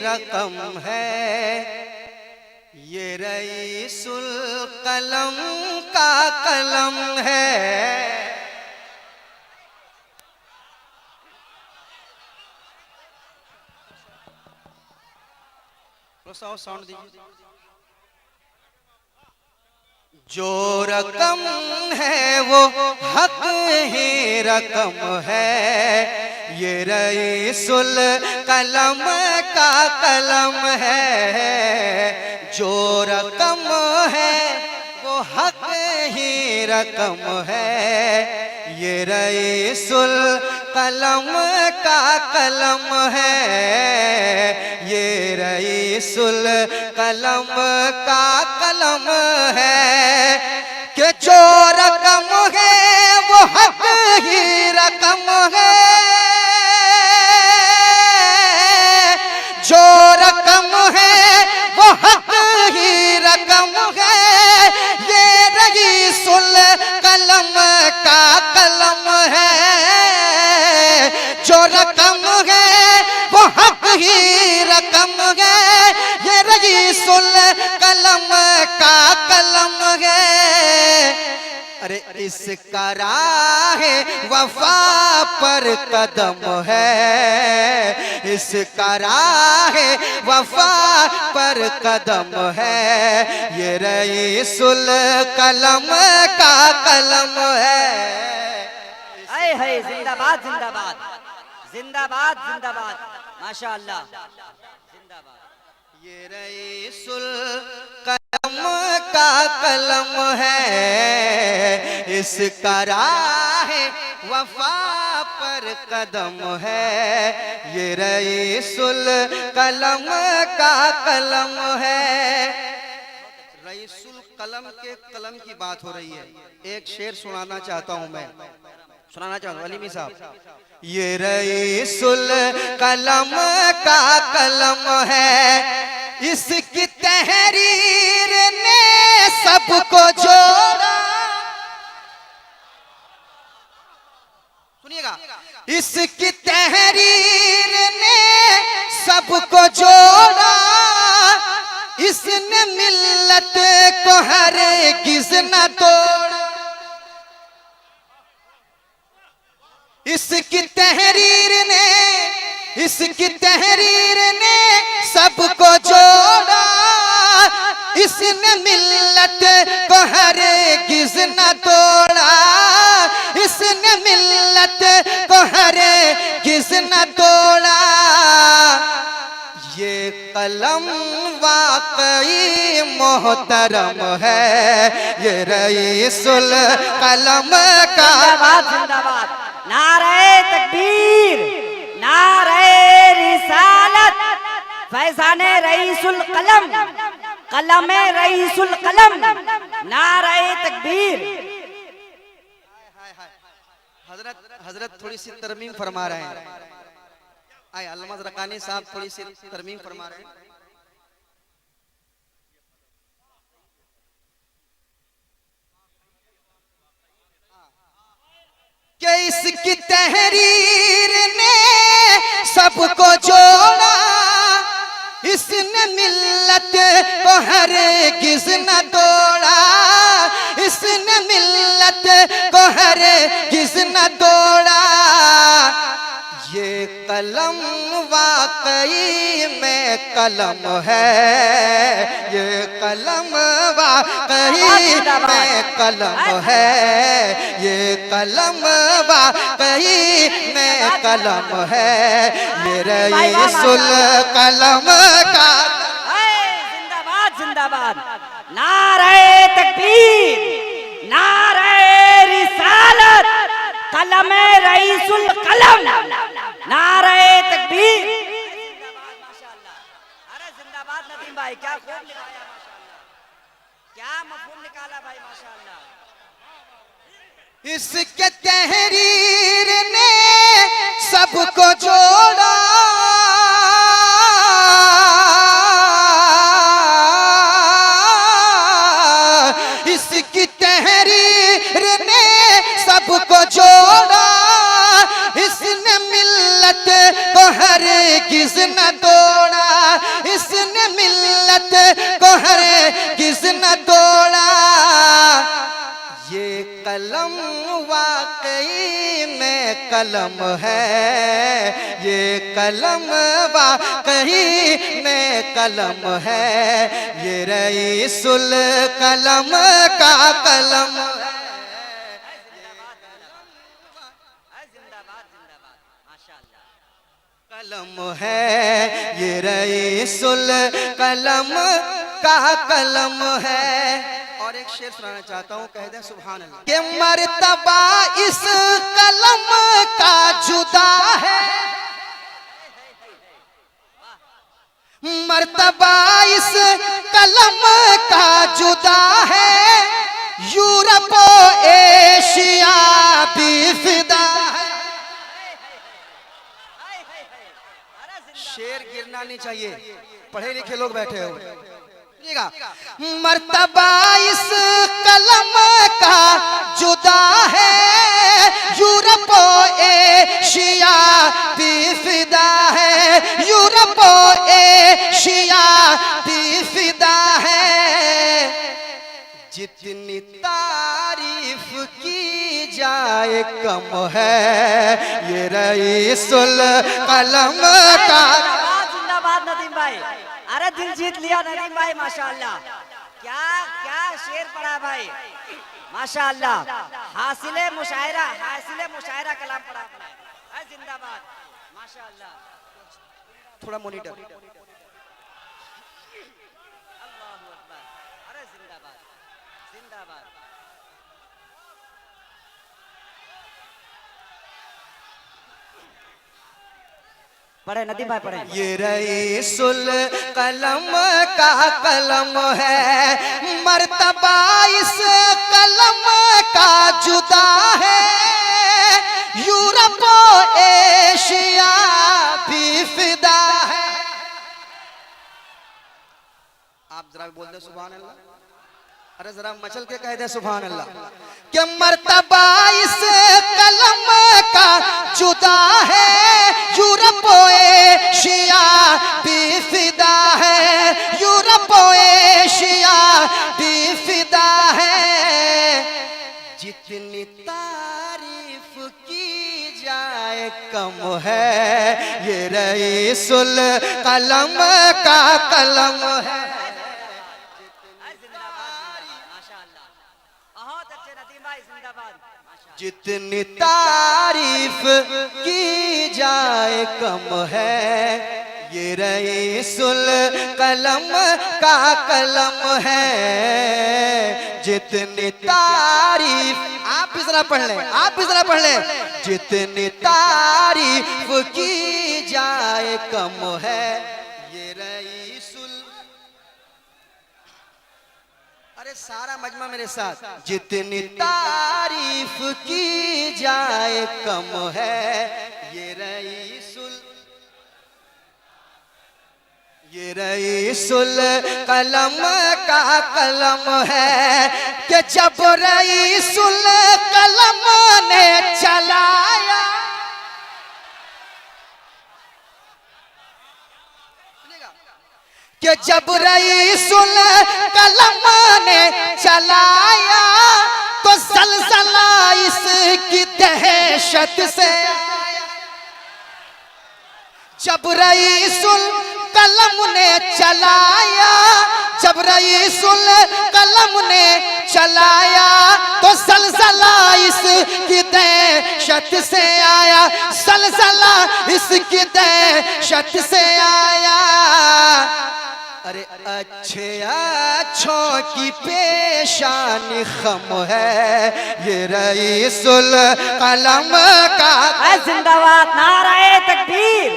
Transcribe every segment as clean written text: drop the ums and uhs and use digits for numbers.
रकम है, ये रईसुल कलम का कलम है। साउंड दीजिए। जो रकम है वो हक ही रकम है, ये रईसुल कलम का कलम है। जो रकम है वो हक ही रकम है, ये रईसुल कलम का कलम है। ये रईसुल कलम का कलम है कि जो रकम है वो हक ही रकम है। जो रकम है वो हक ही रकम है, ये रईसुल कलम का कलम है। जो रकम है वो हक ही रकम है, ये रईसुल कलम का कलम है। अरे इसका राह वफा पर कदम है, इसका राह वफा पर कदम है। ये रईसुल कलम का कलम है। आए है जिंदाबाद जिंदाबाद जिंदाबाद जिंदाबाद, माशाअल्लाह जिंदाबाद। ये रईसुल कलम का कलम है, इसका राह वफा पर कदम है। ये रईसुल कलम का कलम है। रईसुल कलम के कलम की बात हो रही है। एक शेर सुनाना चाहता हूं मैं, सुनाना चाहता हूं अलीमी साहब। ये रईसुल कलम का कलम है, इसकी तहरीर ने सबको जोड़ा। सुनिएगा, इसकी तहरीर ने सबको जोड़ा। इसने मिल्लत को हरगिज़ न तोड़ा। इसकी तहरीर ने, इसकी तहरीर ने सबको जोड़ा। इसने मिल्लत को हरगिज़ न तोड़ा। इसने मिल्लत को हरगिज़ न तोड़ा। ये कलम वाकई मोहतरम है, ये रईसुल कलम का। जिंदाबाद, नारे तकबीर, नारे रिसालत, फैज़ाने रईसुल कलम, कलमे रईसुल कलम, नारे तकबीर। हजरत थोड़ी सी तरमीम फरमा रहे हैं। आए अल्लामा ज़रक़ानी साहब थोड़ी सी तरमीम फरमा रहे हैं। कि इसकी तहरीर ने सबको जोड़ा। इसने मिल्लत को हरगिज़ न तोड़ा। इसने मिल्लत को हरगिज़ न तोड़ा। ये कलम वाकई में कलम है, ये कलम वाकई में कलम है। ये कलम वाकई में कलम है, ये रईसुल कलम का। जिंदाबाद जिंदाबाद, नारे तकबीर, नारे रिसालत, कलमे रईसुल कलम, नारे तकबीर। अरे जिंदाबाद नदीम भाई, क्या खूब निकाला माशाअल्लाह, क्या मफहूम निकाला भाई माशाअल्लाह। इसके तहरीर ने सबको जोड़ा। इसकी तहरीर ने सबको जोड़ा। इसने मिल्लत को हरगिज़ न तोड़ा। मिल्लत को हर किस न तोड़ा। ये कलम वाकई में कलम है, ये कलम वाकई में कलम है, ये रईसुल कलम का कलम है। जिंदाबाद जिंदाबाद माशाअल्लाह। कलम है ये रईसुल कलम का कलम है। और एक शेर सुनाना चाहता हूँ, कह दे सुभान अल्लाह। कि मर्तबा इस कलम का जुदा है, मर्तबा इस कलम का जुदा है, यूरोप एशिया भी फिदा है। शेर गिरना नहीं चाहिए, पढ़े लिखे लोग बैठे हो। मर्तबा इस कलम का जुदा है, यूरोप एशिया भी फिदा है, यूरोप एशिया भी फिदा है। जितनी तारीफ की जाए कम है, ये रईसुल कलम का। जिंदाबाद नदीम भाई, अरे दिल जीत लिया नदीम भाई माशाअल्लाह। क्या क्या शेर पढ़ा भाई माशाअल्लाह। हासिले मुशायरा कलाम पढ़ा भाई। जिंदाबाद माशाअल्लाह। थोड़ा मॉनिटर। अल्लाहु अकबर। अरे जिंदाबाद जिंदाबाद। पढ़े नदीम भाई पढ़े। ये रईसुल कलम का कलम है, मर्तबा इस कलम का जुदा है, यूरोप एशिया भी फिदा है। आप जरा बोल दे सुभान अल्लाह। अरे जरा मचल के कह दे सुभान अल्लाह। कि मर्तबा इस कलम का जुदा है, यूरोप एशिया भी फिदा है, यूरोप एशिया भी फिदा है। जितनी तारीफ की जाए कम है, ये रईसुल कलम का कलम है। जितनी तारीफ की जाए कम है, ये रईसुल कलम का कलम है। जितनी तारीफ, आप भी जरा पढ़ लें, आप भी जरा पढ़ लें। जितनी तारीफ की जाए कम है, ये रईसुल। अरे सारा मजमा मेरे साथ। जितनी तारीफ की जाए कम है, ये रईसुल कलम का कलम है। कि जब रईसुल कलम ने चलाया, कि जब रईसुल कलम ने चलाया, तो ज़लज़ला इसकी दहशत से आया। जब रईसुल कलम ने चलाया, जब रईसुल कलम ने चलाया, तो ज़लज़ला इसकी दहशत से आया, ज़लज़ला इसकी दहशत से आया। अरे अच्छों की पेशानी खम है, ये रईसुल कलम का। जिंदाबाद। नाराए तकबीर,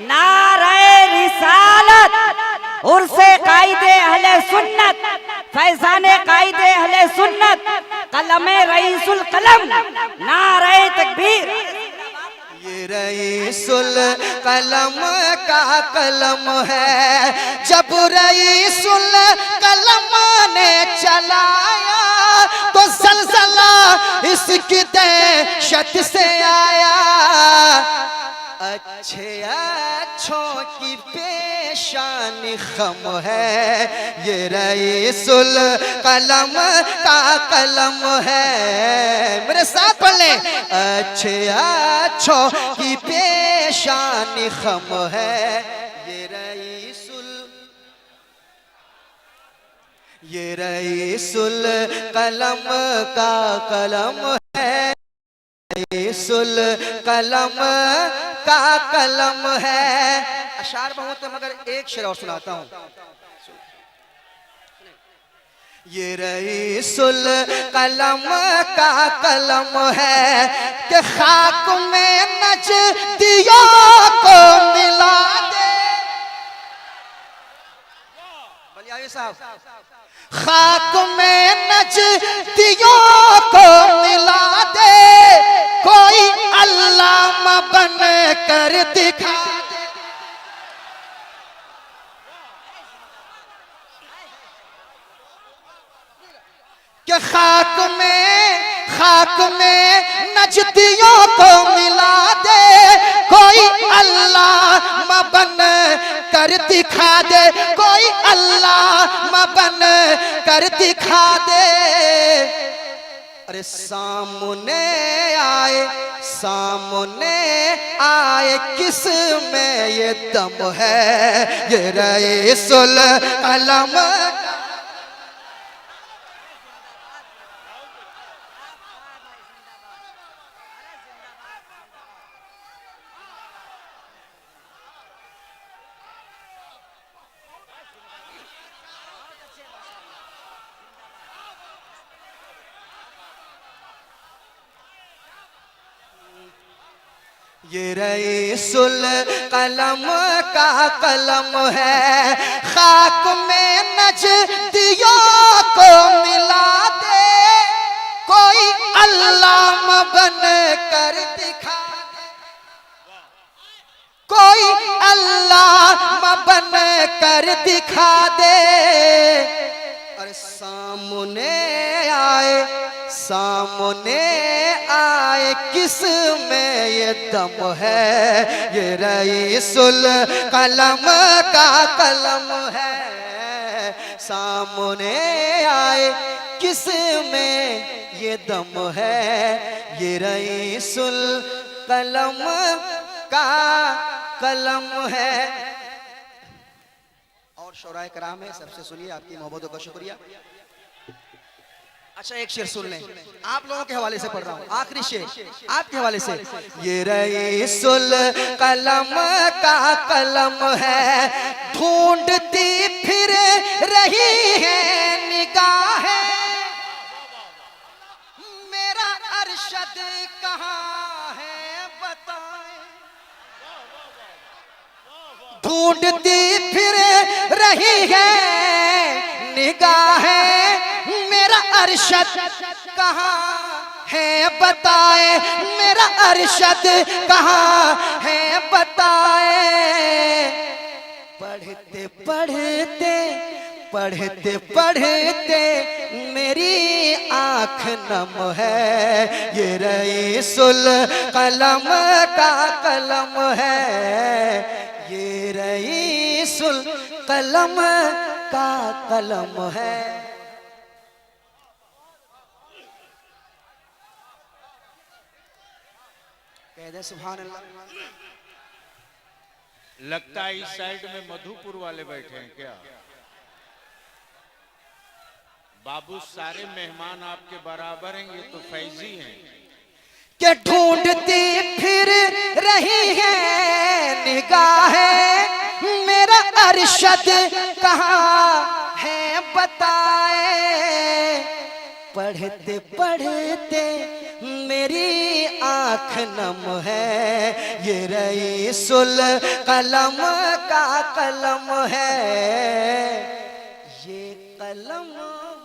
नाराए रिसालत, उर्से कायदे अहले सुन्नत, फैजाने कायदे अहले सुन्नत, कलमे रईसुल कलम, नाराए तकबीर। ये रईसुल कलम का कलम है। जब रईसुल कलम ने चलाया, तो ज़लज़ला इसकी दहशत से आया। अच्छे अच्छों की पेशानी खम है, ये रईसुल कलम का कलम है। मेरे साथ पढ़ ले, अच्छे अच्छों की पेशानी खम है, ये रईसुल कलम का कलम है, रईसुल कलम का कलम है। अशार बहुत है मगर एक शेर और सुनाता हूँ। ये रईसुल कलम का कलम है कि खाक में नजदियों को मिला दे। बलिया साहब, खाक में नजदियों को मिला दे, कोई अल्लामा बन कर दिखा दे। कि खाक में नजदियों को मिला दे, कोई अल्लामा बन कर दिखा दे, कोई अल्लामा बन कर दिखा दे। अरे सामने आए किस में ये दम है, ये रईसुल कलम। ये रईसुल कलम का कलम है, खाक में नजदियों को मिला दे, कोई अल्लामा बन कर दिखा दे, कोई अल्लामा बन कर दिखा दे। और सामने आए किस में ये दम है, ये रईसुल कलम का कलम है। सामने आए किस में ये दम है, ये रईसुल कलम का कलम है। और शौराए कराम है, सबसे सुनिए, आपकी मोहब्बतों का शुक्रिया। अच्छा एक शेर सुन लें, आप लोगों के हवाले से पढ़ रहा हूँ, आखिरी शेर आपके हवाले से। ये रईसुल कलम का कलम है, ढूंढती फिर रही है निगाहें, मेरा अरशद कहाँ है बताएं। ढूंढती फिर रही है निगाहें, मेरा अरशद कहाँ है बताए, मेरा अरशद कहाँ है बताए। पढ़ते पढ़ते पढ़ते पढ़ते मेरी आँख नम है, ये रईसुल कलम का कलम है, ये रईसुल कलम का कलम है। कह दे सुभान अल्लाह। लगता है इस साइड में मधुपुर वाले बैठे हैं क्या? बाबू सारे मेहमान आपके बराबर हैं, ये तो फैजी हैं। के ढूंढती फिर रही है निगाहें, मेरा अरशद कहाँ है बताए। पढ़ते पढ़ते मेरी आँख नम है, ये रईसुल कलम का कलम है, ये कलम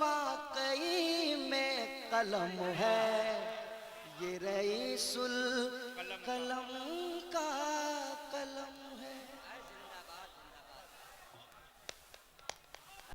वाकई में कलम है, ये रईसुल कलम